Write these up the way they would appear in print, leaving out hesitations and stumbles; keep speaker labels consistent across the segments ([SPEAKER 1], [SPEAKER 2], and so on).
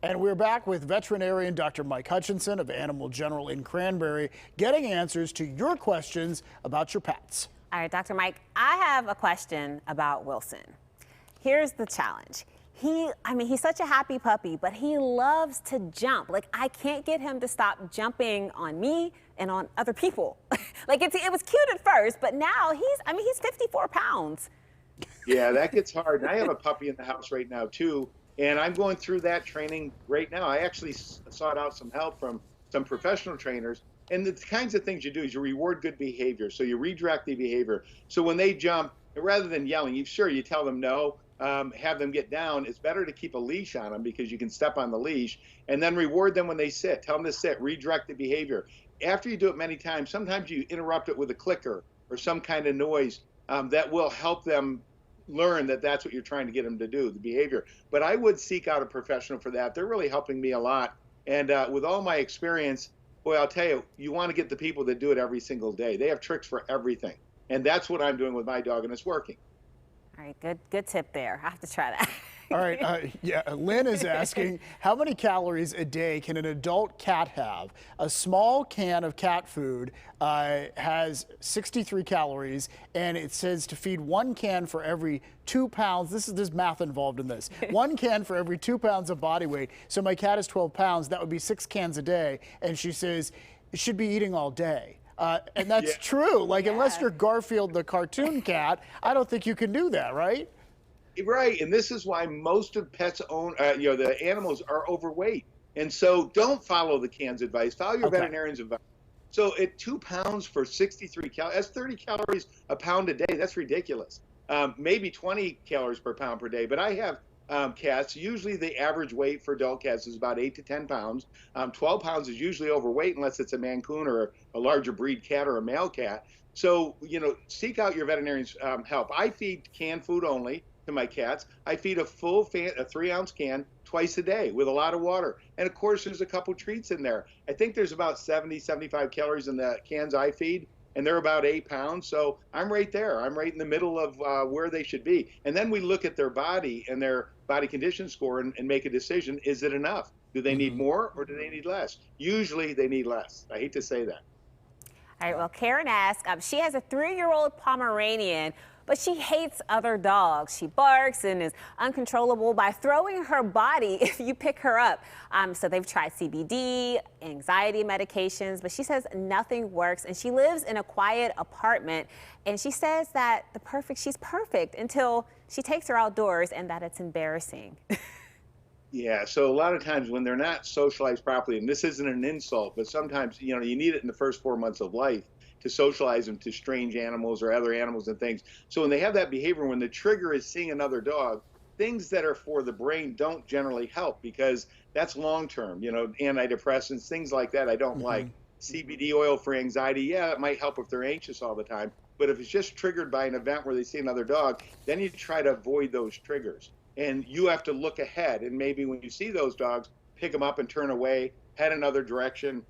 [SPEAKER 1] And we're back with veterinarian Dr. Mike Hutchinson of Animal General in Cranberry, getting answers to your questions about your pets.
[SPEAKER 2] All right, Dr. Mike, I have a question about Wilson. Here's the challenge. He's such a happy puppy, but he loves to jump. Like, I can't get him to stop jumping on me and on other people. Like, it was cute at first, but now he's 54 pounds.
[SPEAKER 3] Yeah, that gets hard. And I have a puppy in the house right now, too. And I'm going through that training right now. I actually sought out some help from some professional trainers. And the kinds of things you do is you reward good behavior. So you redirect the behavior. So when they jump, rather than yelling, you tell them no, have them get down. It's better to keep a leash on them because you can step on the leash, and then reward them when they sit. Tell them to sit, redirect the behavior. After you do it many times, sometimes you interrupt it with a clicker or some kind of noise that will help them learn that that's what you're trying to get them to do, the behavior. But I would seek out a professional for that. They're really helping me a lot. And with all my experience, boy, I'll tell you, you want to get the people that do it every single day. They have tricks for everything. And that's what I'm doing with my dog, and it's working.
[SPEAKER 2] All right, good tip there. I have to try that.
[SPEAKER 1] All right, Lynn is asking, how many calories a day can an adult cat have? A small can of cat food has 63 calories, and it says to feed 1 can for every 2 pounds. There's math involved in this. 1 can for every 2 pounds of body weight. So my cat is 12 pounds. That would be 6 cans a day. And she says it should be eating all day. And that's true. Like, unless you're Garfield the cartoon cat, I don't think you can do that, right?
[SPEAKER 3] Right, and this is why most of pets the animals are overweight. And so don't follow the can's advice. Follow your veterinarian's advice. So at 2 pounds for 63 calories, that's 30 calories a pound a day. That's ridiculous. Maybe 20 calories per pound per day. But I have cats. Usually the average weight for adult cats is about 8 to 10 pounds. 12 pounds is usually overweight unless it's a Mancoon or a larger breed cat or a male cat. So, seek out your veterinarian's help. I feed canned food only to my cats. I feed a full 3-ounce can twice a day with a lot of water. And of course, there's a couple treats in there. I think there's about 75 calories in the cans I feed, and they're about 8 pounds. So I'm right there. I'm right in the middle of where they should be. And then we look at their body and their body condition score and make a decision. Is it enough? Do they need more or do they need less? Usually they need less. I hate to say that.
[SPEAKER 2] All right, well, Karen asks, she has a 3-year-old Pomeranian, but she hates other dogs. She barks and is uncontrollable by throwing her body if you pick her up. So they've tried CBD, anxiety medications, but she says nothing works. And she lives in a quiet apartment. And she says that she's perfect until she takes her outdoors and that it's embarrassing.
[SPEAKER 3] Yeah, so a lot of times when they're not socialized properly, and this isn't an insult, but sometimes, you need it in the first 4 months of life to socialize them to strange animals or other animals and things. So when they have that behavior, when the trigger is seeing another dog, things that are for the brain don't generally help because that's long-term, antidepressants, things like that I don't like. CBD oil for anxiety, yeah, it might help if they're anxious all the time. But if it's just triggered by an event where they see another dog, then you try to avoid those triggers. And you have to look ahead. And maybe when you see those dogs, pick them up and turn away, head another direction.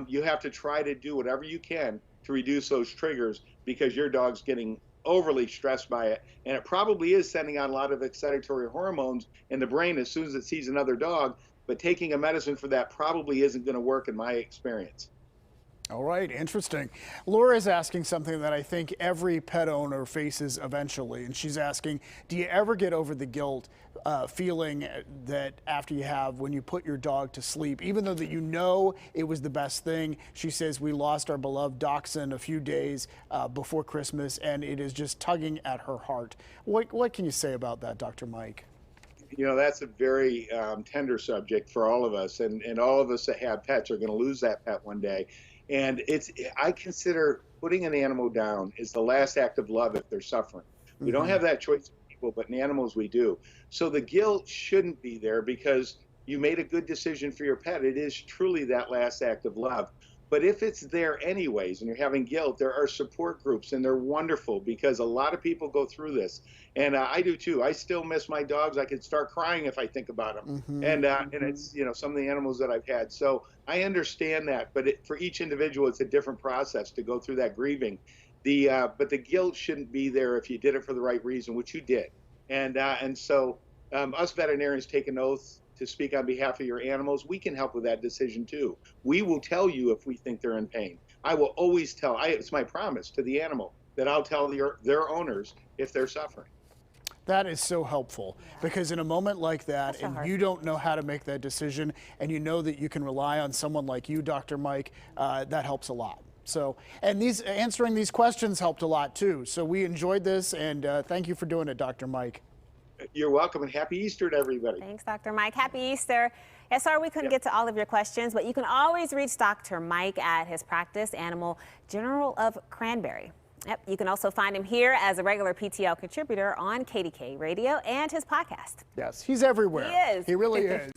[SPEAKER 3] You have to try to do whatever you can to reduce those triggers because your dog's getting overly stressed by it. And it probably is sending out a lot of excitatory hormones in the brain as soon as it sees another dog. But taking a medicine for that probably isn't going to work in my experience.
[SPEAKER 1] All right, interesting. Laura is asking something that I think every pet owner faces eventually, and she's asking, do you ever get over the guilt feeling that after when you put your dog to sleep, even though that it was the best thing? She says, we lost our beloved Dachshund a few days before Christmas, and it is just tugging at her heart. What can you say about that, Dr. Mike?
[SPEAKER 3] That's a very tender subject for all of us, and all of us that have pets are going to lose that pet one day. And I consider putting an animal down is the last act of love if they're suffering. We don't have that choice in people, but in animals we do. So the guilt shouldn't be there because you made a good decision for your pet. It is truly that last act of love. But if it's there anyways and you're having guilt, there are support groups, and they're wonderful because a lot of people go through this. And I do too. I still miss my dogs. I could start crying if I think about them. And it's, some of the animals that I've had. So I understand that. But for each individual, it's a different process to go through that grieving. But the guilt shouldn't be there if you did it for the right reason, which you did. And so us veterinarians take an oath to speak on behalf of your animals, we can help with that decision too. We will tell you if we think they're in pain. I will always tell, it's my promise to the animal that I'll tell their owners if they're suffering.
[SPEAKER 1] That is so helpful because in a moment like that,
[SPEAKER 2] so
[SPEAKER 1] and
[SPEAKER 2] hard.
[SPEAKER 1] you don't know how to make that decision, and you know that you can rely on someone like you, Dr. Mike, that helps a lot. So, and answering these questions helped a lot too. So we enjoyed this, and thank you for doing it, Dr. Mike.
[SPEAKER 3] You're welcome, and happy Easter to everybody.
[SPEAKER 2] Thanks, Dr. Mike. Happy Easter. Yes, sorry we couldn't get to all of your questions, but you can always reach Dr. Mike at his practice, Animal General of Cranberry. Yep, you can also find him here as a regular PTL contributor on KDK Radio and his podcast.
[SPEAKER 1] Yes, he's everywhere.
[SPEAKER 2] He is.
[SPEAKER 1] He really is.